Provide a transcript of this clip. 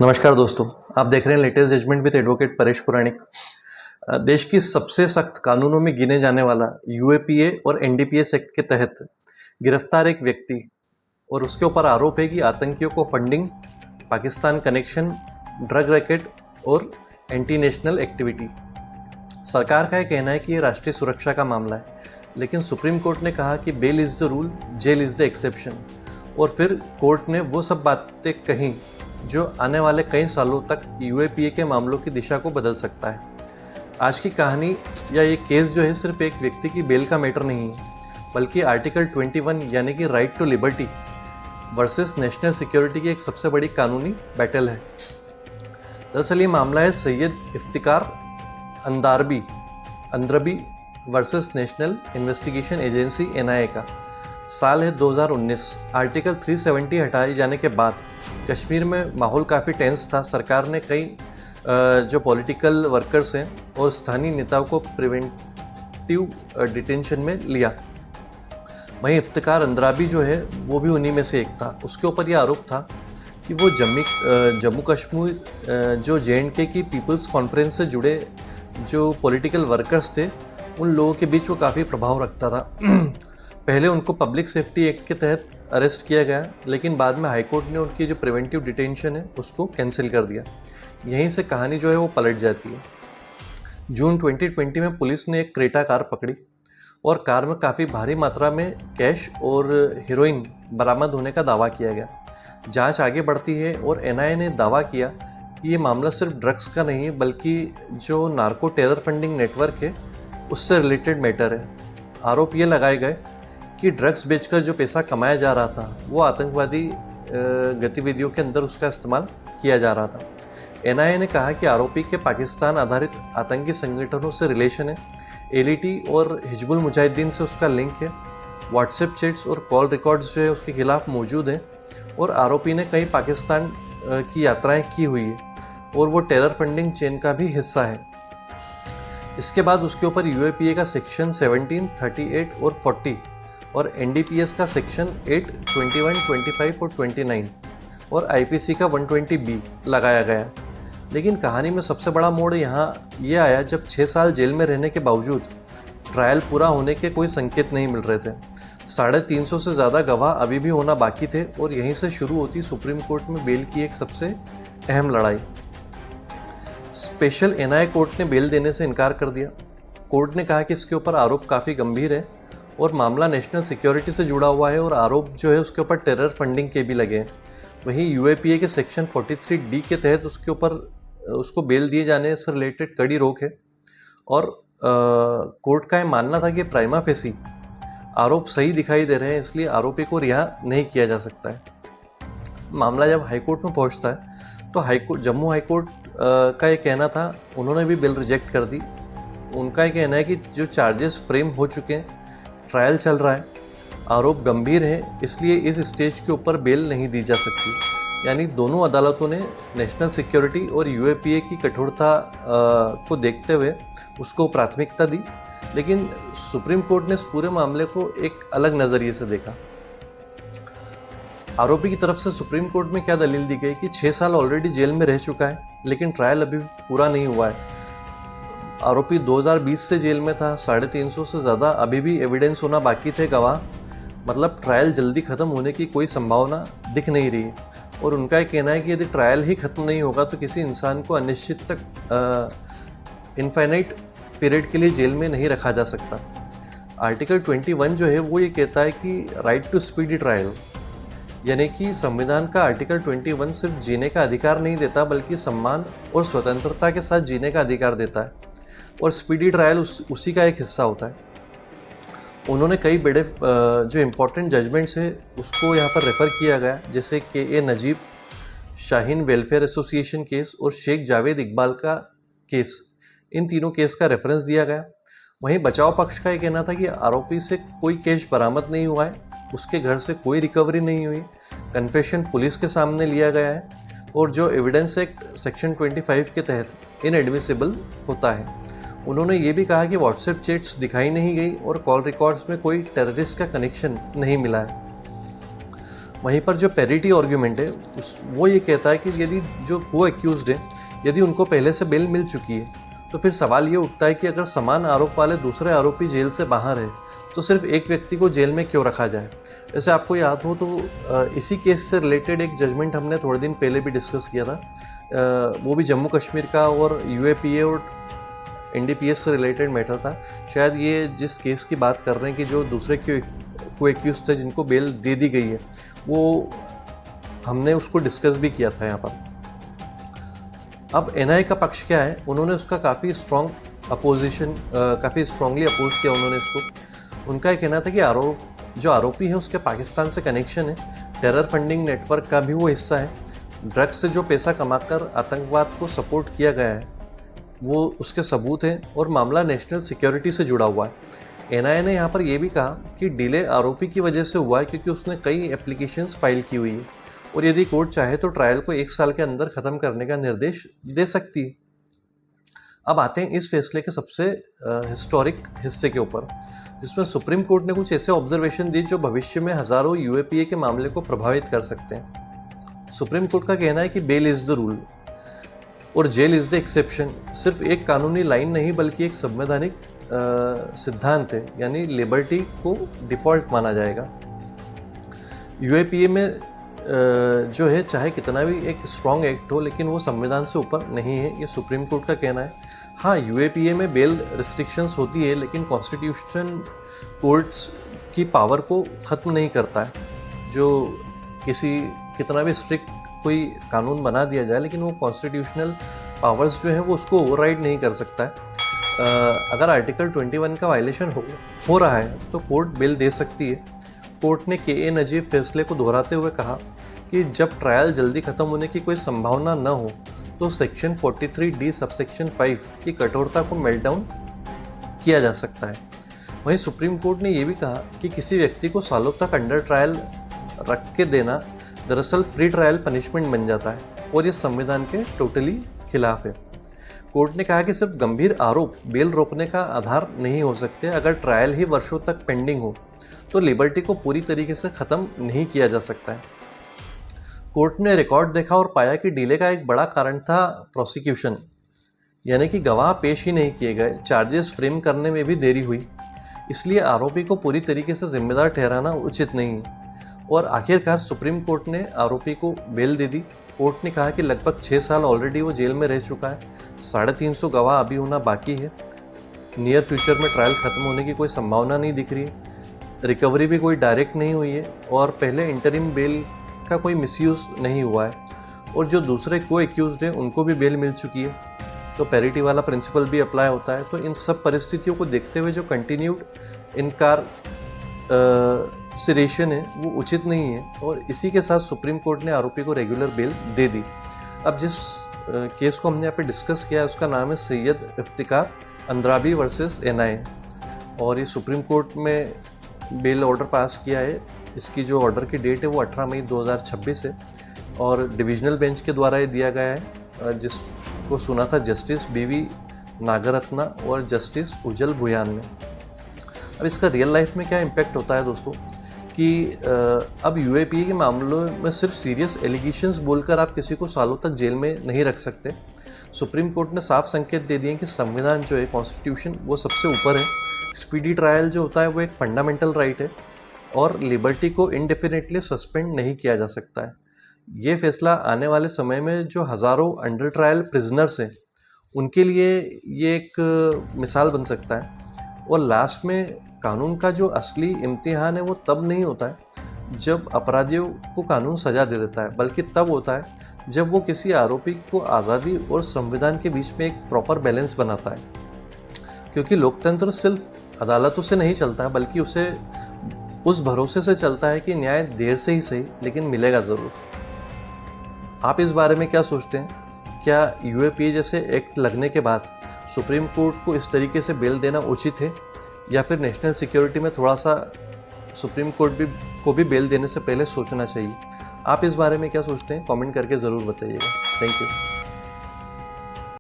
नमस्कार दोस्तों, आप देख रहे हैं latest judgement with advocate Paresh Puranik. देश की सबसे सख्त कानूनों में गिने जाने वाला यूएपीए और एनडीपीएस एक्ट के तहत गिरफ्तार एक व्यक्ति और उसके ऊपर आरोप है कि आतंकियों को funding, Pakistan connection, drug racket और एंटी नेशनल एक्टिविटी। सरकार का यह कहना है कि ये राष्ट्रीय सुरक्षा का मामला है, लेकिन सुप्रीम कोर्ट ने कहा कि bail is the rule, jail is the exception. और फिर कोर्ट ने वो सब बातें कहीं जो आने वाले कई सालों तक यूएपीए के मामलों की दिशा को बदल सकता है। आज की कहानी या ये केस जो है सिर्फ एक व्यक्ति की बेल का मैटर नहीं है, बल्कि आर्टिकल 21 यानी कि right to liberty versus national security की एक सबसे बड़ी कानूनी बैटल है। दरअसल ये मामला है Syed Iftikhar Andrabi versus national investigation agency NIA का। साल है 2019। आर्टिकल 370 हटाए जाने के बाद कश्मीर में माहौल काफ़ी टेंस था। सरकार ने कई जो पॉलिटिकल वर्कर्स हैं और स्थानीय नेताओं को प्रिवेंटिव डिटेंशन में लिया। वहीं इफ्तिकार अंद्राबी जो है वो भी उन्हीं में से एक था। उसके ऊपर यह आरोप था कि वो जम्मू कश्मीर जो JNK की पीपल्स कॉन्फ्रेंस से जुड़े जो पॉलिटिकल वर्कर्स थे उन लोगों के बीच वो काफ़ी प्रभाव रखता था। पहले उनको पब्लिक सेफ्टी एक्ट के तहत अरेस्ट किया गया, लेकिन बाद में हाईकोर्ट ने उनकी जो प्रिवेंटिव डिटेंशन है उसको कैंसिल कर दिया। यहीं से कहानी जो है वो पलट जाती है। जून 2020 में पुलिस ने एक क्रेटा कार पकड़ी और कार में काफ़ी भारी मात्रा में कैश और हेरोइन बरामद होने का दावा किया गया। जांच आगे बढ़ती है और एनआईए ने दावा किया कि ये मामला सिर्फ ड्रग्स का नहीं है, बल्कि जो नार्को टेरर फंडिंग नेटवर्क है उससे रिलेटेड मैटर है। आरोप ये लगाए गए कि ड्रग्स बेचकर जो पैसा कमाया जा रहा था वो आतंकवादी गतिविधियों के अंदर उसका इस्तेमाल किया जा रहा था। एनआईए ने कहा कि आरोपी के पाकिस्तान आधारित आतंकी संगठनों से रिलेशन है, एलईटी और हिजबुल मुजाहिदीन से उसका लिंक है, व्हाट्सएप चैट्स और कॉल रिकॉर्ड्स जो है उसके खिलाफ मौजूद हैं और आरोपी ने कई पाकिस्तान की यात्राएं की हुई है और वो टेरर फंडिंग चेन का भी हिस्सा है। इसके बाद उसके ऊपर यूएपीए का सेक्शन 17, 38 और 40 और एनडीपीएस का सेक्शन 8, 21, 25 और 29 और आईपीसी का 120B लगाया गया। लेकिन कहानी में सबसे बड़ा मोड़ यहाँ ये आया जब 6 साल जेल में रहने के बावजूद ट्रायल पूरा होने के कोई संकेत नहीं मिल रहे थे। 350 से ज़्यादा गवाह अभी भी होना बाकी थे और यहीं से शुरू होती सुप्रीम कोर्ट में बेल की एक सबसे अहम लड़ाई। स्पेशल एनआईए कोर्ट ने बेल देने से इनकार कर दिया। कोर्ट ने कहा कि इसके ऊपर आरोप काफ़ी गंभीर है और मामला नेशनल सिक्योरिटी से जुड़ा हुआ है और आरोप जो है उसके ऊपर टेरर फंडिंग के भी लगे हैं। वहीं यूएपीए के सेक्शन 43D के तहत उसके ऊपर उसको बेल दिए जाने से रिलेटेड कड़ी रोक है और कोर्ट का यह मानना था कि प्राइमा फेसी आरोप सही दिखाई दे रहे हैं, इसलिए आरोपी को रिहा नहीं किया जा सकता है। मामला जब हाईकोर्ट में पहुंचता है तो जम्मू हाईकोर्ट का ये कहना था, उन्होंने भी बिल रिजेक्ट कर दी। उनका ये कहना है कि जो चार्जेस फ्रेम हो चुके हैं, ट्रायल चल रहा है, आरोप गंभीर है, इसलिए इस स्टेज के ऊपर बेल नहीं दी जा सकती। यानी दोनों अदालतों ने नेशनल सिक्योरिटी और यूएपीए की कठोरता को देखते हुए उसको प्राथमिकता दी, लेकिन सुप्रीम कोर्ट ने इस पूरे मामले को एक अलग नज़रिए से देखा। आरोपी की तरफ से सुप्रीम कोर्ट में क्या दलील दी गई कि 6 साल ऑलरेडी जेल में रह चुका है, लेकिन ट्रायल अभी पूरा नहीं हुआ है। आरोपी 2020 से जेल में था, 350 से ज़्यादा अभी भी एविडेंस होना बाकी थे गवाह, मतलब ट्रायल जल्दी ख़त्म होने की कोई संभावना दिख नहीं रही। और उनका ये कहना है कि यदि ट्रायल ही ख़त्म नहीं होगा तो किसी इंसान को अनिश्चित तक इनफाइनाइट पीरियड के लिए जेल में नहीं रखा जा सकता। आर्टिकल 21 जो है वो ये कहता है कि राइट टू स्पीडी ट्रायल, यानी कि संविधान का आर्टिकल 21 सिर्फ जीने का अधिकार नहीं देता, बल्कि सम्मान और स्वतंत्रता के साथ जीने का अधिकार देता है और स्पीडी ट्रायल उसी का एक हिस्सा होता है। उन्होंने कई बड़े जो इम्पोर्टेंट जजमेंट्स है उसको यहाँ पर रेफ़र किया गया, जैसे KA Najeeb, Shaheen welfare association case और शेख जावेद इकबाल का केस। इन तीनों केस का रेफरेंस दिया गया। वहीं बचाव पक्ष का ये कहना था कि आरोपी से कोई कैश बरामद नहीं हुआ है, उसके घर से कोई रिकवरी नहीं हुई, कन्फेशन पुलिस के सामने लिया गया है और जो एविडेंस एक्ट सेक्शन 25 के तहत इनएडमिसिबल होता है। उन्होंने ये भी कहा कि व्हाट्सएप चैट्स दिखाई नहीं गई और कॉल रिकॉर्ड्स में कोई टेररिस्ट का कनेक्शन नहीं मिला है। वहीं पर जो पेरिटी आर्ग्यूमेंट है वो ये कहता है कि यदि जो को एक्यूज्ड है यदि उनको पहले से बेल मिल चुकी है तो फिर सवाल ये उठता है कि अगर समान आरोप वाले दूसरे आरोपी जेल से बाहर है तो सिर्फ एक व्यक्ति को जेल में क्यों रखा जाए। जैसे आपको याद हो तो इसी केस से रिलेटेड एक जजमेंट हमने थोड़े दिन पहले भी डिस्कस किया था, वो भी जम्मू कश्मीर का और यूएपीए और एनडीपीएस से रिलेटेड मैटर था। शायद ये जिस केस की बात कर रहे हैं कि जो दूसरे को एक्यूज थे जिनको बेल दे दी गई है, वो हमने उसको डिस्कस भी किया था यहाँ पर। अब एनआईए का पक्ष क्या है, उन्होंने उसका काफ़ी स्ट्रॉन्ग अपोजिशन काफ़ी स्ट्रांगली अपोज किया उन्होंने इसको। उनका ये कहना था कि जो आरोपी है उसके पाकिस्तान से कनेक्शन है, टेरर फंडिंग नेटवर्क का भी वो हिस्सा है, ड्रग्स से जो पैसा कमाकर आतंकवाद को सपोर्ट किया गया है वो उसके सबूत हैं और मामला नेशनल सिक्योरिटी से जुड़ा हुआ है। एनआईए ने यहाँ पर यह भी कहा कि डिले आरोपी की वजह से हुआ है क्योंकि उसने कई एप्लीकेशंस फाइल की हुई है और यदि कोर्ट चाहे तो ट्रायल को 1 साल के अंदर ख़त्म करने का निर्देश दे सकती है। अब आते हैं इस फैसले के सबसे हिस्टोरिक हिस्से के ऊपर, जिसमें सुप्रीम कोर्ट ने कुछ ऐसे ऑब्जर्वेशन दी जो भविष्य में हज़ारों यूएपीए के मामले को प्रभावित कर सकते हैं। सुप्रीम कोर्ट का कहना है कि बेल इज़ द रूल और जेल इज़ द एक्सेप्शन सिर्फ एक कानूनी लाइन नहीं बल्कि एक संवैधानिक सिद्धांत है, यानी लिबर्टी को डिफ़ॉल्ट माना जाएगा। यूएपीए में जो है चाहे कितना भी एक स्ट्रॉन्ग एक्ट हो लेकिन वो संविधान से ऊपर नहीं है, ये सुप्रीम कोर्ट का कहना है। हाँ, यूएपीए में बेल रिस्ट्रिक्शंस होती है लेकिन कॉन्स्टिट्यूशन कोर्ट्स की पावर को ख़त्म नहीं करता है। जो कितना भी स्ट्रिक्ट कोई कानून बना दिया जाए लेकिन वो कॉन्स्टिट्यूशनल पावर्स जो है वो उसको ओवरराइड नहीं कर सकता है। अगर आर्टिकल 21 का वायलेशन हो रहा है तो कोर्ट बेल दे सकती है। कोर्ट ने के नजीब फैसले को दोहराते हुए कहा कि जब ट्रायल जल्दी खत्म होने की कोई संभावना न हो तो सेक्शन 43D सबसेक्शन 5 की कठोरता को मेल्टडाउन किया जा सकता है। वहीं सुप्रीम कोर्ट ने यह भी कहा कि किसी व्यक्ति को सालों तक अंडर ट्रायल रख के देना दरअसल प्री ट्रायल पनिशमेंट बन जाता है और ये संविधान के टोटली खिलाफ है। कोर्ट ने कहा कि सिर्फ गंभीर आरोप बेल रोकने का आधार नहीं हो सकते। अगर ट्रायल ही वर्षों तक पेंडिंग हो तो लिबर्टी को पूरी तरीके से ख़त्म नहीं किया जा सकता है। कोर्ट ने रिकॉर्ड देखा और पाया कि डिले का एक बड़ा कारण था प्रोसिक्यूशन, यानी कि गवाह पेश ही नहीं किए गए, चार्जेस फ्रेम करने में भी देरी हुई, इसलिए आरोपी को पूरी तरीके से जिम्मेदार ठहराना उचित नहीं है। और आखिरकार सुप्रीम कोर्ट ने आरोपी को बेल दे दी। कोर्ट ने कहा कि लगभग 6 साल ऑलरेडी वो जेल में रह चुका है, 350 गवाह अभी होना बाकी है, नियर फ्यूचर में ट्रायल खत्म होने की कोई संभावना नहीं दिख रही है, रिकवरी भी कोई डायरेक्ट नहीं हुई है और पहले इंटरिम बेल का कोई मिसयूज़ नहीं हुआ है और जो दूसरे को एक्यूज्ड हैं उनको भी बेल मिल चुकी है, तो पैरिटी वाला प्रिंसिपल भी अप्लाई होता है। तो इन सब परिस्थितियों को देखते हुए जो कंटिन्यूड इनकारसरेशन है वो उचित नहीं है और इसी के साथ सुप्रीम कोर्ट ने आरोपी को रेगुलर बेल दे दी। अब जिस केस को हमने यहाँ पे डिस्कस किया है उसका नाम है सैयद इफ्तिकार अंद्राबी वर्सेस एनआईए और ये सुप्रीम कोर्ट में बेल ऑर्डर पास किया है। इसकी जो ऑर्डर की डेट है वो 18 मई 2026 है और डिविजनल बेंच के द्वारा ये दिया गया है, जिसको सुना था जस्टिस बीवी नागरत्ना और जस्टिस उज्जल भुयान ने। अब इसका रियल लाइफ में क्या इम्पैक्ट होता है दोस्तों कि अब यूएपीए के मामलों में सिर्फ सीरियस एलिगेशंस बोलकर आप किसी को सालों तक जेल में नहीं रख सकते। सुप्रीम कोर्ट ने साफ संकेत दे दिए कि संविधान जो है कॉन्स्टिट्यूशन वो सबसे ऊपर है, स्पीडी ट्रायल जो होता है वो एक फंडामेंटल राइट है और लिबर्टी को इंडेफिनेटली सस्पेंड नहीं किया जा सकता है। ये फैसला आने वाले समय में जो हज़ारों अंडर ट्रायल प्रिजनर्स हैं उनके लिए ये एक मिसाल बन सकता है। और लास्ट में कानून का जो असली इम्तिहान है वो तब नहीं होता है जब अपराधियों को कानून सज़ा दे देता है, बल्कि तब होता है जब वो किसी आरोपी को आज़ादी और संविधान के बीच में एक प्रॉपर बैलेंस बनाता है। क्योंकि लोकतंत्र सिर्फ अदालतों से नहीं चलता है बल्कि उसे उस भरोसे से चलता है कि न्याय देर से ही सही लेकिन मिलेगा ज़रूर। आप इस बारे में क्या सोचते हैं? क्या यूएपीए जैसे एक्ट लगने के बाद सुप्रीम कोर्ट को इस तरीके से बेल देना उचित है या फिर नेशनल सिक्योरिटी में थोड़ा सा सुप्रीम कोर्ट को भी बेल देने से पहले सोचना चाहिए? आप इस बारे में क्या सोचते हैं? कमेंट करके ज़रूर बताइएगा। Thank you.